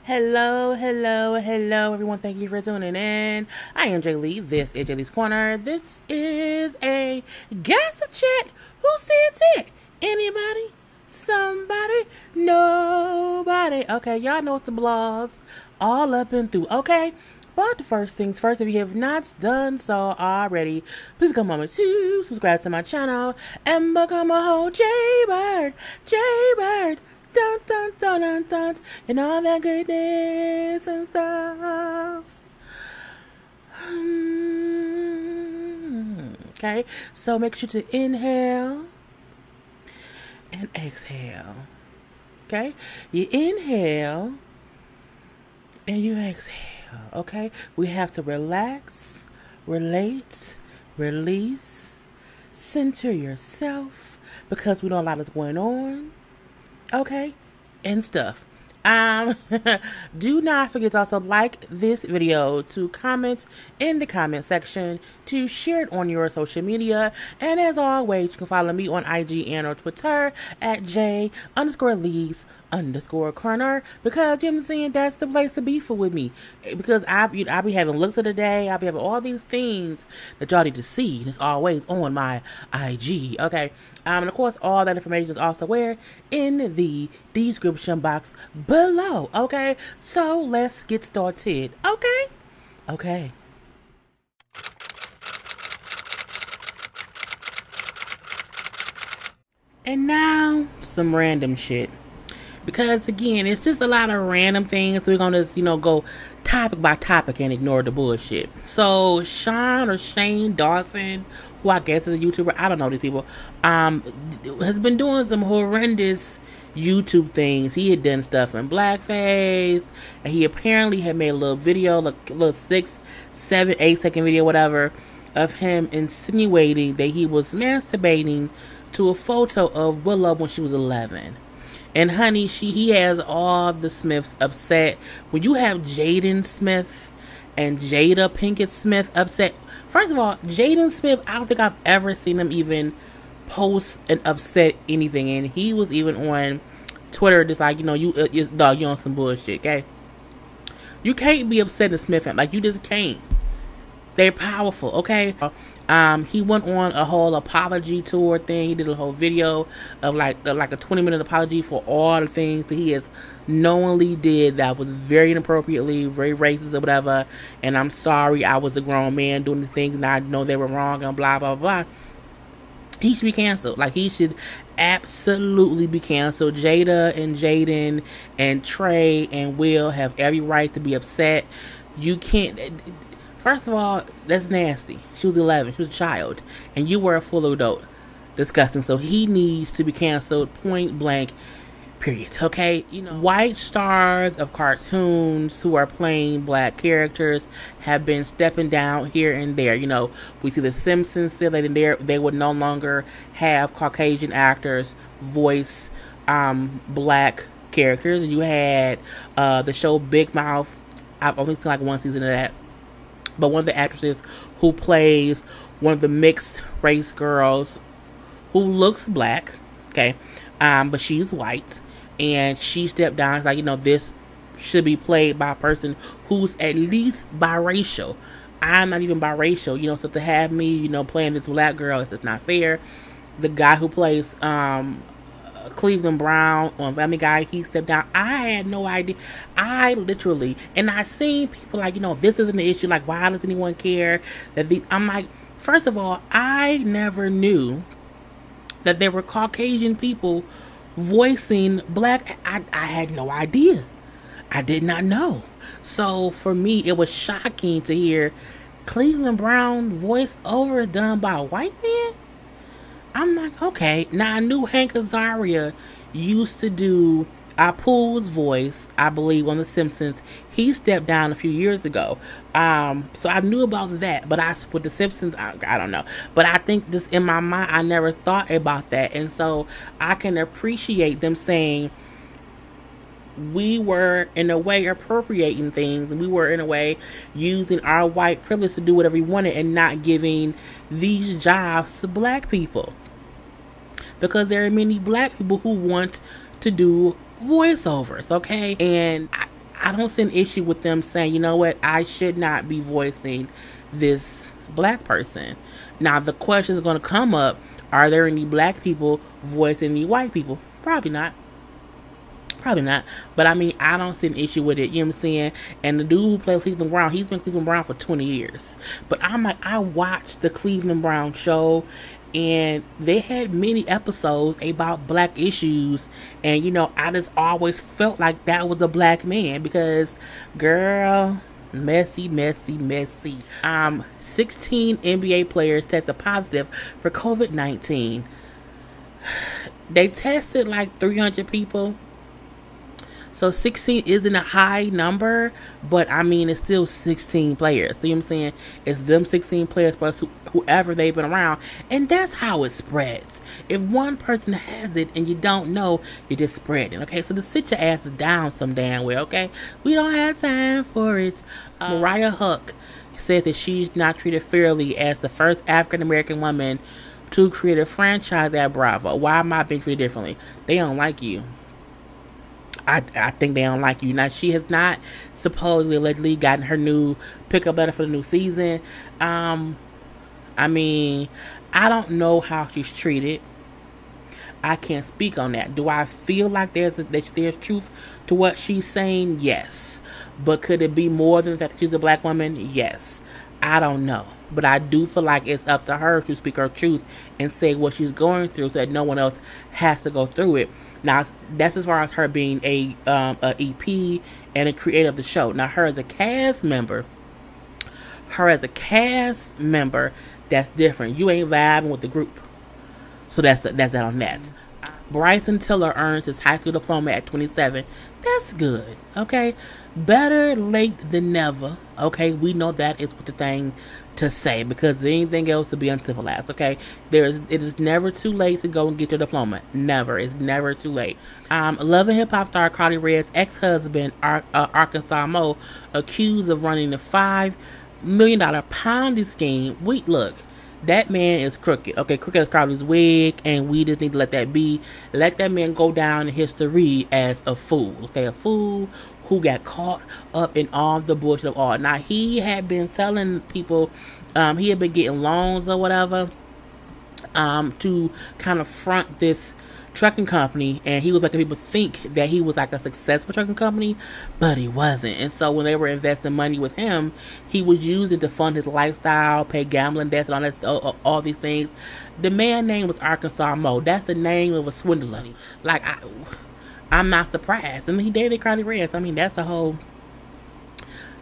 Hello, hello, hello, everyone. Thank you for tuning in. I am JayLee. This is JLeesCorner. This is a gossip chat. Who said it? Anybody? Somebody? Nobody. Okay, y'all know it's the blogs all up and through. Okay. But the first things first, if you have not done so already, please take a moment to subscribe to my channel and become a whole JayBird. JayBird. Dun dun dun dun dun, and all that goodness and stuff. Okay, so make sure to inhale and exhale. Okay, you inhale and you exhale. Okay, we have to relax, relate, release, center yourself because we know a lot is going on. Okay, and stuff. Do not forget to also like this video, to comment in the comment section, to share it on your social media, and as always, you can follow me on IG and or Twitter at J_Lees_Corner, because you know what I'm saying, that's the place to be for with me, because I be having looks of the day, I be having all these things that y'all need to see, and it's always on my IG. Okay, and of course all that information is also where in the description box below. Okay, so let's get started. Okay. And now some random shit, because again, it's just a lot of random things. So we're gonna just, go topic by topic and ignore the bullshit. So Shane Dawson, who I guess is a YouTuber, I don't know these people, has been doing some horrendous YouTube things. He had done stuff in blackface, and he apparently had made a little video, a little 6, 7, 8-second video, whatever, of him insinuating that he was masturbating to a photo of Willow when she was 11. And honey, he has all the Smiths upset. When you have Jaden Smith and Jada Pinkett Smith upset, first of all, Jaden Smith, I don't think I've ever seen him even post and upset anything, and he was even on Twitter just like, you on some bullshit. Okay, you can't be upset at Smith, like, you just can't. They're powerful. Okay, he went on a whole apology tour thing. He did a whole video of like a 20-minute apology for all the things that he has knowingly did that was very inappropriately, very racist or whatever, and I'm sorry, I was a grown man doing the things and I know they were wrong and blah blah blah. He should be canceled. Like, he should absolutely be canceled. Jada and Jaden and Trey and Will have every right to be upset. You can't. First of all, that's nasty. She was 11. She was a child. And you were a full adult. Disgusting. So he needs to be canceled, point blank, period. Okay? White stars of cartoons who are playing black characters have been stepping down here and there. We see the Simpsons say that they would no longer have Caucasian actors voice black characters. You had the show Big Mouth. I've only seen like one season of that. But one of the actresses who plays one of the mixed race girls who looks black, okay, but she's white, and she stepped down. It's like, this should be played by a person who's at least biracial. I'm not even biracial, so to have me, playing this black girl, it's not fair. The guy who plays Cleveland Brown on Family Guy, he stepped down. I had no idea. I literally, and I seen people like, this isn't an issue. Like, why does anyone care? I'm like, first of all, I never knew that there were Caucasian people voicing black. I had no idea. I did not know. So for me, it was shocking to hear Cleveland Brown voice over done by a white man. I'm like, okay. Now, I knew Hank Azaria used to do Apu's voice, I believe, on The Simpsons. He stepped down a few years ago. So I knew about that. But with The Simpsons, I don't know. But I think this in my mind, I never thought about that. And so I can appreciate them saying, we were in a way appropriating things, and we were in a way using our white privilege to do whatever we wanted and not giving these jobs to black people. Because there are many black people who want to do voiceovers, okay? And I don't see an issue with them saying, you know what, I should not be voicing this black person. Now, the question is going to come up, are there any black people voicing any white people? Probably not. Probably not. But I mean, I don't see an issue with it. You know what I'm saying? And the dude who plays Cleveland Brown, he's been Cleveland Brown for 20 years. But I'm like, I watched the Cleveland Brown show, and they had many episodes about black issues. And, you know, I just always felt like that was a black man because, girl, messy. 16 NBA players tested positive for COVID-19. They tested like 300 people. So 16 isn't a high number, but I mean, it's still 16 players. See what I'm saying? It's them 16 players plus whoever they've been around. And that's how it spreads. If one person has it and you don't know, you're just spreading. Okay, so just sit your asses down some damn way, okay? We don't have time for it. Mariah Huck says that she's not treated fairly as the first African-American woman to create a franchise at Bravo. Why am I being treated differently? They don't like you. I think they don't like you. Now, she has not supposedly, allegedly gotten her new pickup letter for the new season. I mean, I don't know how she's treated. I can't speak on that. Do I feel like there's truth to what she's saying? Yes. But could it be more than that she's a black woman? Yes. I don't know. But I do feel like it's up to her to speak her truth and say what she's going through so that no one else has to go through it. Now, that's as far as her being a EP and a creator of the show. Now, her as a cast member, that's different. You ain't vibing with the group. So that's that on that. Bryson Tiller earns his high school diploma at 27. That's good, okay? Better late than never, okay? We know that is what the thing to say because anything else would be uncivilized, okay? It is never too late to go and get your diploma. Never. It's never too late. Love and hip hop star Carly Rae's ex-husband, Arkansas Mo, accused of running a $5 million Ponzi scheme. Look. That man is crooked. Okay, crooked as Carly's wig, and we just need to let that be. Let that man go down in history as a fool. Okay, a fool who got caught up in all the bullshit of all. Now, he had been telling people, he had been getting loans or whatever, to kind of front this trucking company, and he was making people think that he was like a successful trucking company, but he wasn't. And so when they were investing money with him, he was using to fund his lifestyle, pay gambling debts, and all these things. The man's name was Arkansas Mo. That's the name of a swindler. Like, I'm not surprised. I mean, he dated Carly Rae. I mean, that's a whole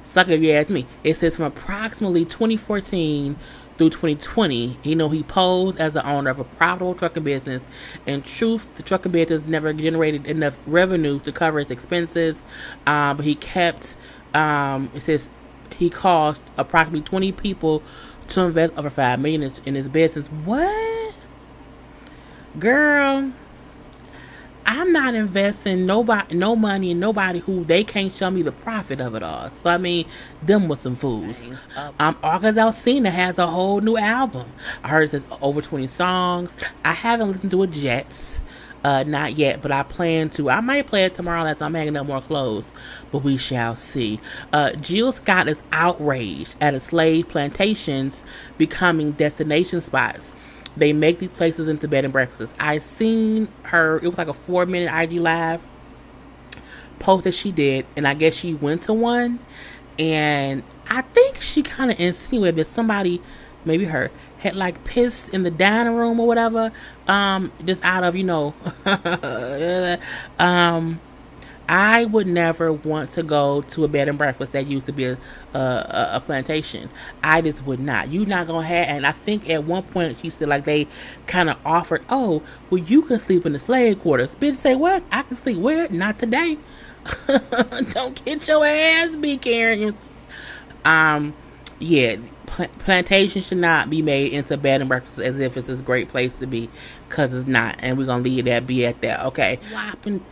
sucker if you ask me. It says from approximately 2014 through 2020, he posed as the owner of a profitable trucking business. In truth, the trucking business never generated enough revenue to cover its expenses. But he kept, it says, he caused approximately 20 people to invest over $5 million in his business. What? Girl, I'm not investing no money in nobody who they can't show me the profit of it all. So I mean, them was some fools. August Alsina has a whole new album. I heard it says over 20 songs. I haven't listened to it yet. Not yet, but I plan to. I might play it tomorrow as I'm hanging up more clothes, but we shall see. Jill Scott is outraged at enslaved plantations becoming destination spots. They make these places into bed and breakfasts. I seen her, it was like a 4-minute IG live post that she did, and I guess she went to one, and I think she kind of insinuated that somebody, maybe her, had like pissed in the dining room or whatever, just out of, I would never want to go to a bed and breakfast that used to be a plantation. I just would not. You're not going to have, and I think at one point she said like they kind of offered, oh, well, you can sleep in the slave quarters. Bitch, say what? I can sleep where? Not today. Don't get your ass beat, Karen. Yeah, plantation should not be made into bed and breakfast as if it's this great place to be, because it's not, and we're gonna leave that be at that. Okay,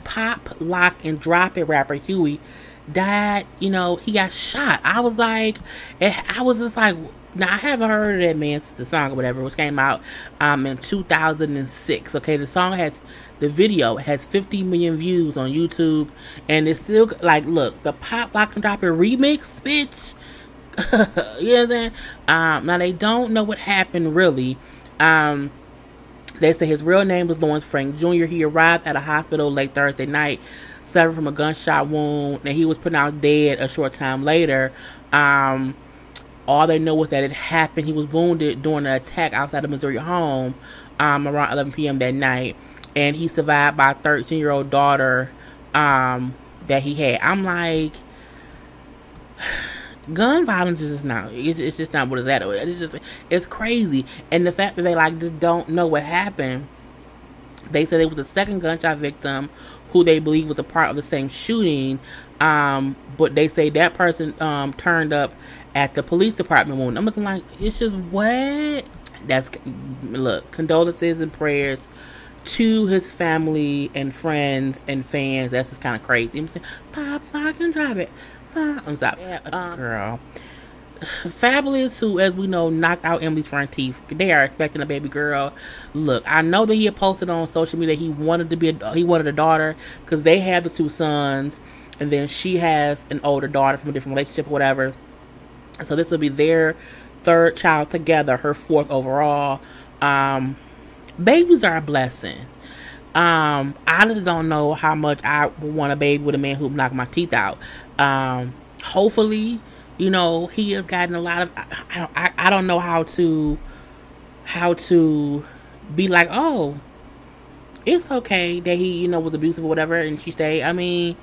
pop, lock, and drop it rapper Huey died. He got shot. I was just like, now I haven't heard of that man since the song or whatever, which came out in 2006. Okay, the song has the video has 50 million views on YouTube, and it's still like, look, the Pop Lock and Drop It remix, bitch. You know what I'm saying? Now they don't know what happened really. They say his real name was Lawrence Frank Jr. He arrived at a hospital late Thursday night, suffering from a gunshot wound, and he was pronounced dead a short time later. All they know was that it happened. He was wounded during an attack outside of Missouri home around 11 p.m. that night, and he survived by a 13-year-old daughter that he had. I'm like, gun violence is just not, it's just not what it's at. It's crazy. And the fact that they like just don't know what happened. They said it was a second gunshot victim who they believe was a part of the same shooting, but they say that person turned up at the police department when I'm looking like, it's just what? Look, condolences and prayers to his family and friends and fans. That's just kind of crazy. I'm saying, Pop, I can drive it. I'm sorry. Girl. Fabulous, who, as we know, knocked out Emily's front teeth. They are expecting a baby girl. Look, I know that he had posted on social media that he wanted a daughter, because they have the 2 sons, and then she has an older daughter from a different relationship or whatever. So this will be their 3rd child together, her 4th overall. Babies are a blessing. I just don't know how much I would want a baby with a man who knocked my teeth out. Hopefully, you know, he has gotten a lot of, I don't know how to be like, oh, it's okay that he, you know, was abusive or whatever, and she stayed. I mean,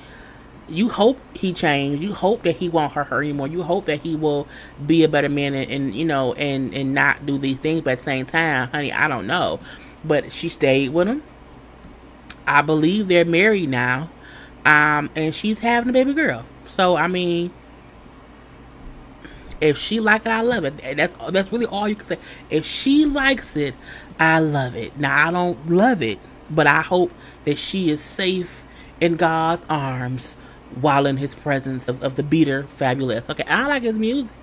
you hope he changed. You hope that he won't hurt her anymore. You hope that he will be a better man and you know, and not do these things. But at the same time, honey, I don't know. But she stayed with him. I believe they're married now. And she's having a baby girl. So, I mean, if she like it, I love it. That's really all you can say. If she likes it, I love it. Now, I don't love it, but I hope that she is safe in God's arms while in his presence of the beater Fabulous. Okay, I like his music.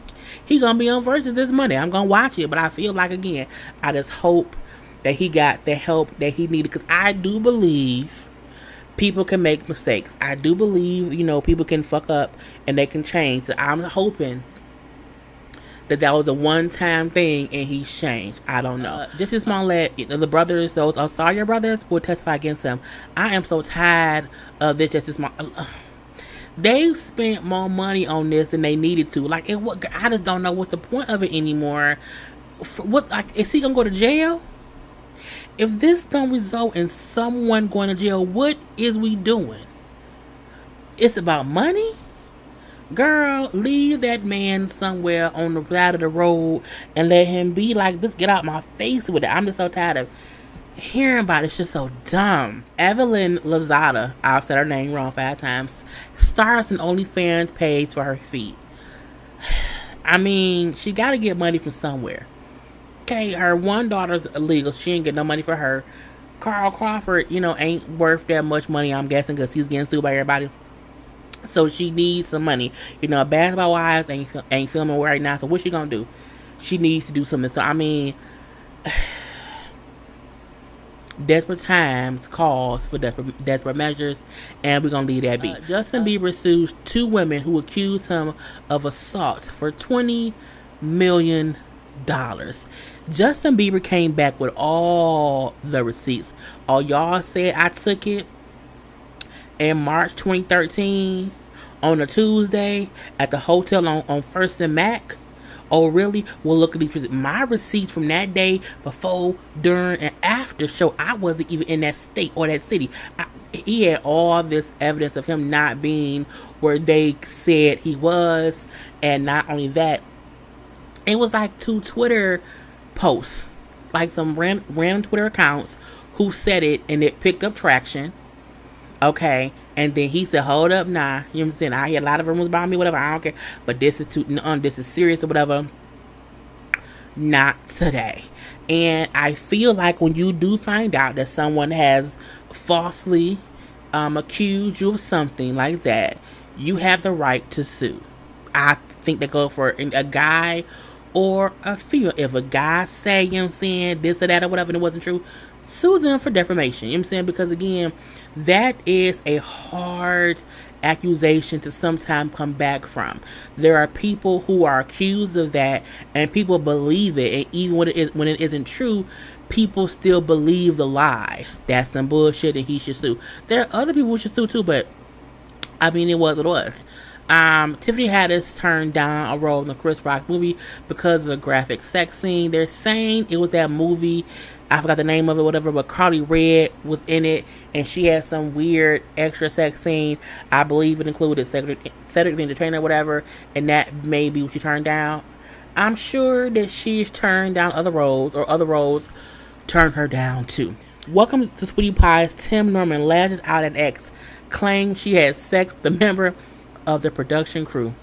He gonna be on Versus this Monday. I'm gonna watch it, but I feel like, again, I just hope that he got the help that he needed, because I do believe people can make mistakes. I do believe, you know, people can fuck up and they can change. So I'm hoping that was a one-time thing and he's changed. I don't know. Jussie Smollett, you know, the brothers, those Sawyer brothers, will testify against him. I am so tired of this Jussie Smollett. They spent more money on this than they needed to. Like, I just don't know what's the point of it anymore. Is he gonna go to jail? If this don't result in someone going to jail, what is we doing? It's about money? Girl, leave that man somewhere on the side of the road and let him be. Like, just get out my face with it. I'm just so tired of hearing about it. It's just so dumb. Evelyn Lozada, I've said her name wrong 5 times, starts an OnlyFans page for her feet. I mean, she got to get money from somewhere. Okay, her one daughter's illegal. She ain't get no money for her. Carl Crawford, you know, ain't worth that much money, I'm guessing, because he's getting sued by everybody. So she needs some money. You know, Basketball Wives ain't filming right now, so what's she gonna do? She needs to do something. So, I mean, desperate times calls for desperate measures, and we're gonna leave that be. Justin Bieber sues 2 women who accused him of assault for $20 million. Justin Bieber came back with all the receipts. Oh, y'all said I took it in March 2013 on a Tuesday at the hotel on 1st and Mac. Oh, really? Well, look at these receipts. My receipts from that day, before, during, and after show I wasn't even in that state or that city. He had all this evidence of him not being where they said he was. And not only that, it was like 2 Twitter posts, like some random Twitter accounts who said it, and it picked up traction. Okay, and then he said, hold up, nah, you know what I'm saying, I hear a lot of rumors about me, whatever, I don't care, but this is serious or whatever. Not today. And I feel like when you do find out that someone has falsely accused you of something like that, you have the right to sue. I think they go for a guy or a female. If a guy say, you know what I'm saying, this or that or whatever, and it wasn't true, sue them for defamation. You know what I'm saying? Because again, that is a hard accusation to sometimes come back from. There are people who are accused of that, and people believe it, and even when it isn't true, people still believe the lie. That's some bullshit, and he should sue. There are other people who should sue too, but I mean, it was what it was. Tiffany Haddish turned down a role in the Chris Rock movie because of the graphic sex scene. They're saying it was that movie, I forgot the name of it, whatever, but Carly Red was in it, and she had some weird extra sex scene. I believe it included Cedric the Entertainer, whatever, and that may be what she turned down. I'm sure that she's turned down other roles, or other roles turned her down too. Welcome to Sweetie Pie's Tim Norman lashes out at ex, claimed she had sex with a member of the production crew.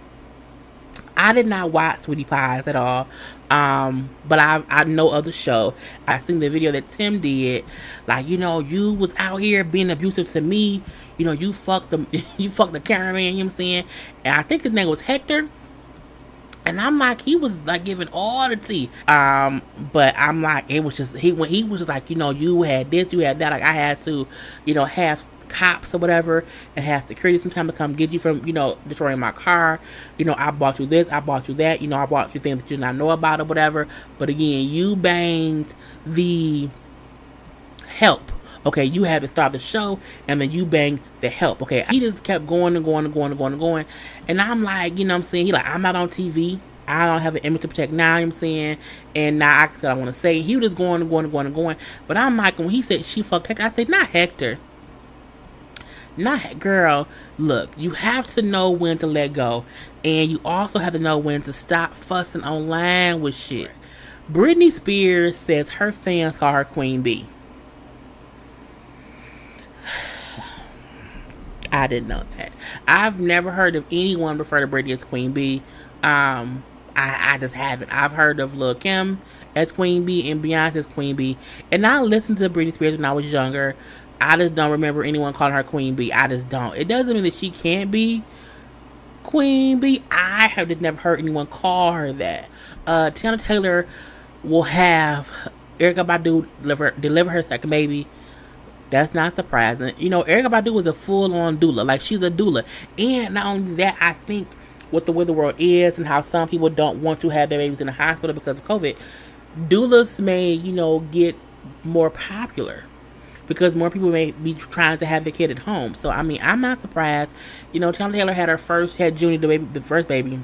I did not watch Sweetie Pies at all, but I know of the show. I seen the video that Tim did, like, you know, you was out here being abusive to me, you know, you fucked the cameraman, you know what I'm saying, and I think his name was Hector, and I'm like, he was like giving all the tea, but I'm like, it was just, when he was just like, you know, you had this, you had that, like I had to, you know, have cops or whatever, and have security sometime to come get you from, you know, destroying my car. You know, I bought you this, I bought you that, you know, I bought you things that you did not know about or whatever. But again, you banged the help. Okay, you had to start the show, and then you banged the help. Okay, he just kept going and going and going and going and going. And I'm like, you know what I'm saying? He like, I'm not on TV. I don't have an image to protect now, you know what I'm saying? And now I said I want to say. He was just going and going and going and going. But I'm like, when he said she fucked Hector, I said, not Hector. Not, girl, look, you have to know when to let go, and you also have to know when to stop fussing online with shit. Britney Spears says her fans call her Queen Bee. I didn't know that. I've never heard of anyone refer to Britney as Queen Bee. I just haven't. I've heard of Lil' Kim as Queen Bee and Beyonce as Queen Bee, and I listened to Britney Spears when I was younger. I just don't remember anyone calling her Queen Bee. I just don't. It doesn't mean that she can't be Queen Bee. I have just never heard anyone call her that. Tiana Taylor will have Erykah Badu deliver her second baby. That's not surprising. You know, Erykah Badu was a full-on doula. Like, she's a doula. And not only that, I think with the way the world is and how some people don't want to have their babies in the hospital because of COVID, doulas may, you know, get more popular, because more people may be trying to have the kid at home. So, I mean, I'm not surprised. You know, Tiana Taylor had Junior, the first baby,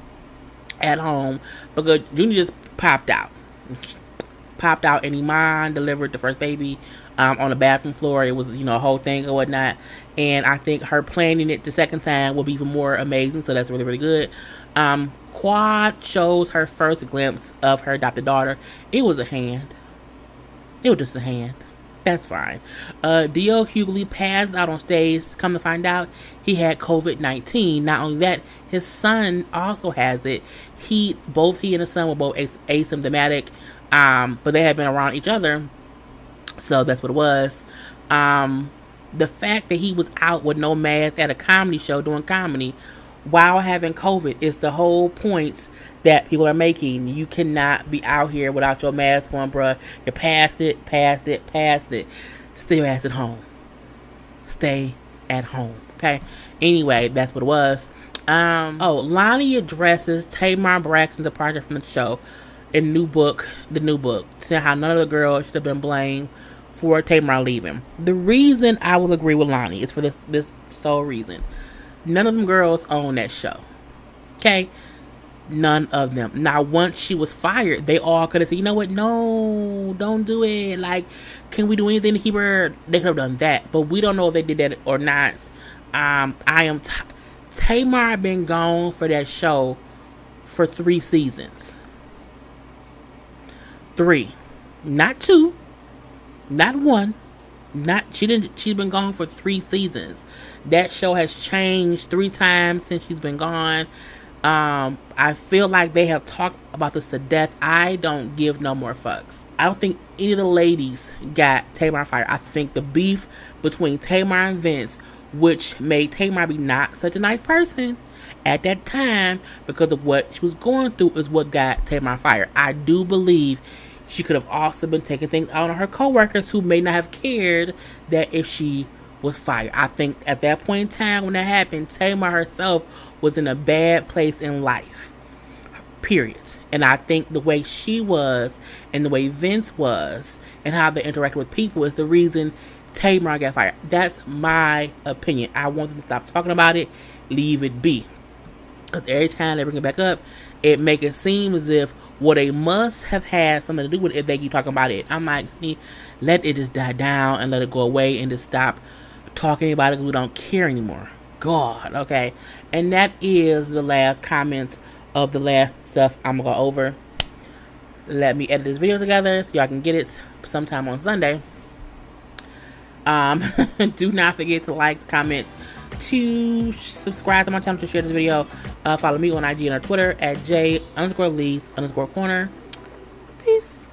at home, because Junior just popped out. And Iman delivered the first baby on the bathroom floor. It was, you know, a whole thing or whatnot. And I think her planning it the second time will be even more amazing. So that's really, really good. Quad shows her first glimpse of her adopted daughter. It was a hand. It was just a hand. That's fine. D.L. Hughley passed out on stage. Come to find out, he had COVID-19. Not only that, his son also has it. Both he and his son were both asymptomatic, but they had been around each other. So that's what it was. The fact that he was out with no mask at a comedy show doing comedy while having COVID is the whole point that people are making. You cannot be out here without your mask on, bruh. You're past it. Stay your ass at home. Stay at home. Okay? Anyway, that's what it was. Lonnie addresses Tamar Braxton's departure from the show in the new book, saying how none of the girls should have been blamed for Tamar leaving. The reason I will agree with Lonnie is for this sole reason. None of them girls own that show. Okay? None of them. Now, once she was fired, they all could have said, you know what? No, don't do it. Like, can we do anything to keep her? They could have done that. But we don't know if they did that or not. Tamar been gone for that show for 3 seasons. 3. Not 2. Not 1. She's been gone for 3 seasons. That show has changed 3 times since she's been gone. I feel like they have talked about this to death. I don't give no more fucks. I don't think any of the ladies got Tamar fired. I think the beef between Tamar and Vince, which made Tamar be not such a nice person at that time because of what she was going through, is what got Tamar fired. I do believe She could have also been taking things out on her coworkers who may not have cared that if she was fired. I think at that point in time when that happened, Tamar herself was in a bad place in life. Period. And I think the way she was and the way Vince was and how they interacted with people is the reason Tamar got fired. That's my opinion. I want them to stop talking about it. Leave it be. Because every time they bring it back up, it make it seem as if they must have had something to do with it if they keep talking about it. I'm like, let it just die down and let it go away and just stop talking about it because we don't care anymore. God, okay? And that is the last comments of the last stuff I'm going to go over. Let me edit this video together so y'all can get it sometime on Sunday. Do not forget to like, comment, to subscribe to my channel, to share this video. Follow me on IG and on Twitter at J_Lees_Corner. Peace.